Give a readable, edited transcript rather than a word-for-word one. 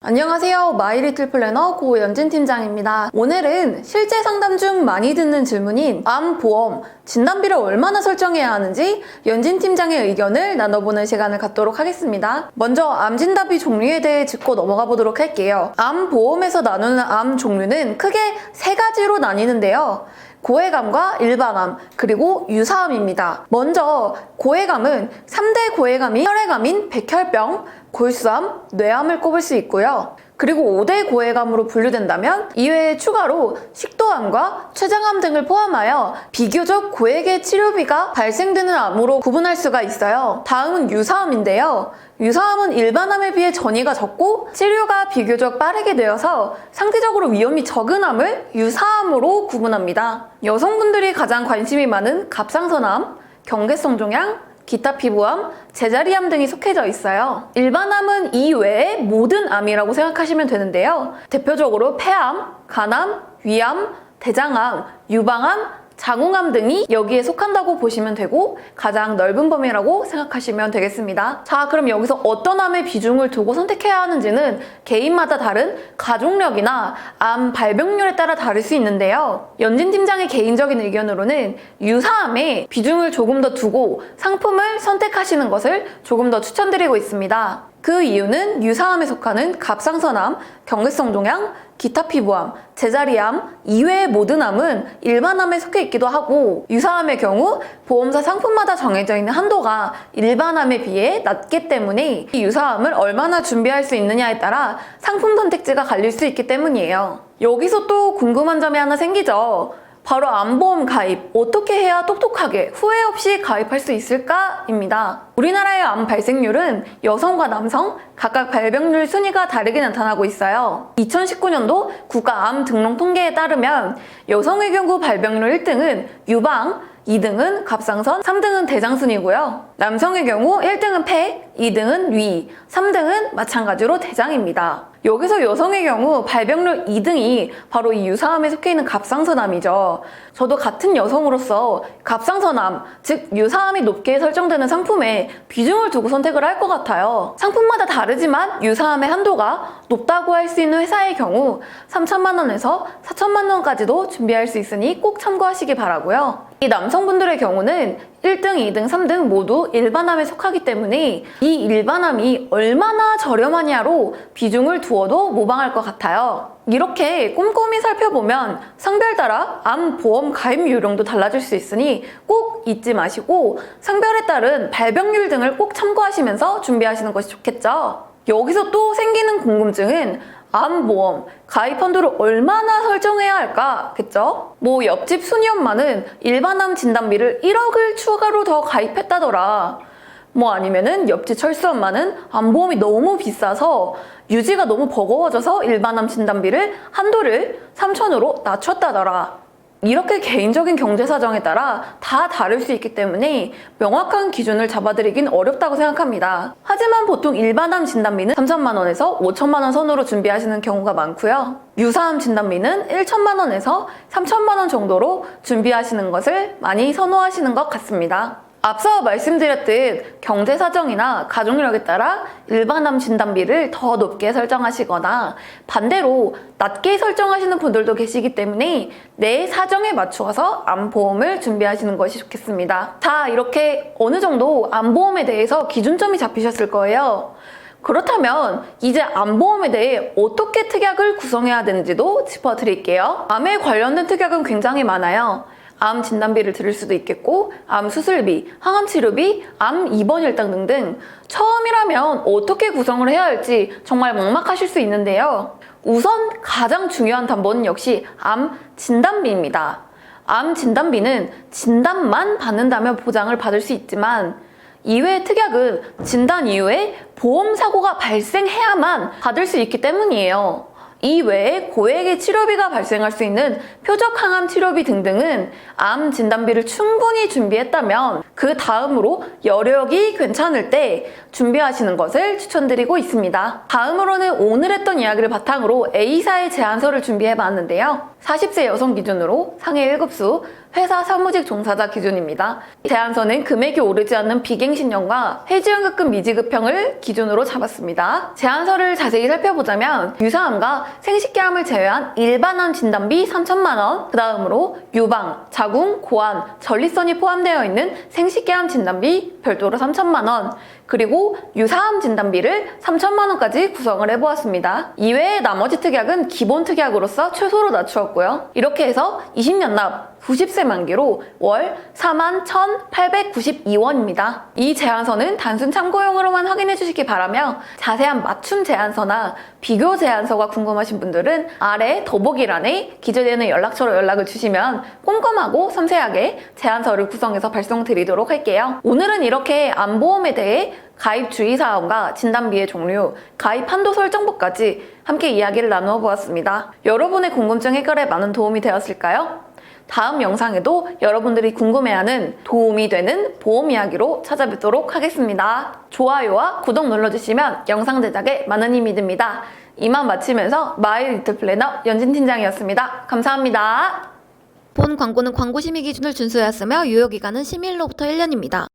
안녕하세요. 마이리틀 플래너 고연진 팀장입니다. 오늘은 실제 상담 중 많이 듣는 질문인 암 보험 진단비를 얼마나 설정해야 하는지 연진 팀장의 의견을 나눠보는 시간을 갖도록 하겠습니다. 먼저 암 진단비 종류에 대해 짚고 넘어가 보도록 할게요. 암 보험에서 나누는 암 종류는 크게 세 가지로 나뉘는데요. 고해감과 일반암, 그리고 유사암입니다. 먼저 고해감은 3대 고해감이 혈액암인 백혈병, 골수암, 뇌암을 꼽을 수 있고요. 그리고 5대 고해감으로 분류된다면 이외에 추가로 식도암과 췌장암 등을 포함하여 비교적 고액의 치료비가 발생되는 암으로 구분할 수가 있어요. 다음은 유사암인데요. 유사암은 일반암에 비해 전이가 적고 치료가 비교적 빠르게 되어서 상대적으로 위험이 적은 암을 유사암으로 구분합니다. 여성분들이 가장 관심이 많은 갑상선암, 경계성종양, 기타 피부암, 제자리암 등이 속해져 있어요. 일반암은 이 외의 모든 암이라고 생각하시면 되는데요. 대표적으로 폐암, 간암, 위암, 대장암, 유방암, 장웅암 등이 여기에 속한다고 보시면 되고 가장 넓은 범위라고 생각하시면 되겠습니다. 자, 그럼 여기서 어떤 암의 비중을 두고 선택해야 하는지는 개인마다 다른 가족력이나 암 발병률에 따라 다를 수 있는데요. 연진 팀장의 개인적인 의견으로는 유사암에 비중을 조금 더 두고 상품을 선택하시는 것을 조금 더 추천드리고 있습니다. 그 이유는 유사암에 속하는 갑상선암, 경계성종양, 기타 피부암, 제자리암 이외의 모든 암은 일반암에 속해 있기도 하고 유사암의 경우 보험사 상품마다 정해져 있는 한도가 일반암에 비해 낮기 때문에 이 유사암을 얼마나 준비할 수 있느냐에 따라 상품 선택지가 갈릴 수 있기 때문이에요. 여기서 또 궁금한 점이 하나 생기죠. 바로 암보험 가입, 어떻게 해야 똑똑하게 후회 없이 가입할 수 있을까? 입니다. 우리나라의 암 발생률은 여성과 남성 각각 발병률 순위가 다르게 나타나고 있어요. 2019년도 국가암 등록 통계에 따르면 여성의 경우 발병률 1등은 유방, 2등은 갑상선, 3등은 대장 순이고요. 남성의 경우 1등은 폐, 2등은 위, 3등은 마찬가지로 대장입니다. 여기서 여성의 경우 발병률 2등이 바로 이 유사암에 속해 있는 갑상선암이죠. 저도 같은 여성으로서 갑상선암, 즉 유사암이 높게 설정되는 상품에 비중을 두고 선택을 할 것 같아요. 상품마다 다르지만 유사암의 한도가 높다고 할 수 있는 회사의 경우 3천만 원에서 4천만 원까지도 준비할 수 있으니 꼭 참고하시기 바라고요. 이 남성분들의 경우는 1등, 2등, 3등 모두 일반암에 속하기 때문에 이 일반암이 얼마나 저렴하냐로 비중을 두어도 무방할 것 같아요. 이렇게 꼼꼼히 살펴보면 성별 따라 암 보험 가입 요령도 달라질 수 있으니 꼭 잊지 마시고 성별에 따른 발병률 등을 꼭 참고하시면서 준비하시는 것이 좋겠죠. 여기서 또 생기는 궁금증은 암보험 가입 한도를 얼마나 설정해야 할까? 겠죠? 뭐 옆집 순이 엄마는 일반암 진단비를 1억을 추가로 더 가입했다더라. 뭐 아니면은 옆집 철수 엄마는 암보험이 너무 비싸서 유지가 너무 버거워져서 일반암 진단비를 한도를 3천으로 낮췄다더라. 이렇게 개인적인 경제 사정에 따라 다 다를 수 있기 때문에 명확한 기준을 잡아드리긴 어렵다고 생각합니다. 하지만 보통 일반암 진단비는 3천만 원에서 5천만 원 선으로 준비하시는 경우가 많고요. 유사암 진단비는 1천만 원에서 3천만 원 정도로 준비하시는 것을 많이 선호하시는 것 같습니다. 앞서 말씀드렸듯 경제 사정이나 가족력에 따라 일반암 진단비를 더 높게 설정하시거나 반대로 낮게 설정하시는 분들도 계시기 때문에 내 사정에 맞추어서 암보험을 준비하시는 것이 좋겠습니다. 자, 이렇게 어느 정도 암보험에 대해서 기준점이 잡히셨을 거예요. 그렇다면 이제 암보험에 대해 어떻게 특약을 구성해야 되는지도 짚어드릴게요. 암에 관련된 특약은 굉장히 많아요. 암 진단비를 들을 수도 있겠고 암 수술비, 항암 치료비, 암 입원 일당 등등 처음이라면 어떻게 구성을 해야 할지 정말 막막하실 수 있는데요. 우선 가장 중요한 담보는 역시 암 진단비입니다. 암 진단비는 진단만 받는다면 보장을 받을 수 있지만 이외의 특약은 진단 이후에 보험 사고가 발생해야만 받을 수 있기 때문이에요. 이 외에 고액의 치료비가 발생할 수 있는 표적 항암 치료비 등등은 암 진단비를 충분히 준비했다면 그 다음으로 여력이 괜찮을 때 준비하시는 것을 추천드리고 있습니다. 다음으로는 오늘 했던 이야기를 바탕으로 A사의 제안서를 준비해봤는데요. 40세 여성 기준으로 상해 1급수, 회사 사무직 종사자 기준입니다. 제한서는 금액이 오르지 않는 비갱신령과 해지연급금 미지급형을 기준으로 잡았습니다. 제한서를 자세히 살펴보자면 유사암과 생식계암을 제외한 일반암 진단비 3천만 원, 그 다음으로 유방, 자궁, 고안, 전립선이 포함되어 있는 생식계암 진단비 별도로 3천만 원, 그리고 유사암 진단비를 3천만 원까지 구성을 해보았습니다. 이외에 나머지 특약은 기본 특약으로서 최소로 낮추었고요. 이렇게 해서 20년 납 90세 만기로 월 41,892원입니다. 이 제한서는 단순 참고용으로만 확인해 주시기 바라며 자세한 맞춤 제한서나 비교 제한서가 궁금하신 분들은 아래 더보기란에 기재되는 연락처로 연락을 주시면 꼼꼼하고 섬세하게 제한서를 구성해서 발송드리도록 할게요. 오늘은 이렇게 암보험에 대해 가입 주의사항과 진단비의 종류, 가입 한도 설정법까지 함께 이야기를 나누어 보았습니다. 여러분의 궁금증 해결에 많은 도움이 되었을까요? 다음 영상에도 여러분들이 궁금해하는 도움이 되는 보험 이야기로 찾아뵙도록 하겠습니다. 좋아요와 구독 눌러주시면 영상 제작에 많은 힘이 됩니다. 이만 마치면서 마이 리틀 플래너 연진 팀장이었습니다. 감사합니다. 본 광고는 광고 심의 기준을 준수하였으며 유효기간은 심의일로부터 1년입니다.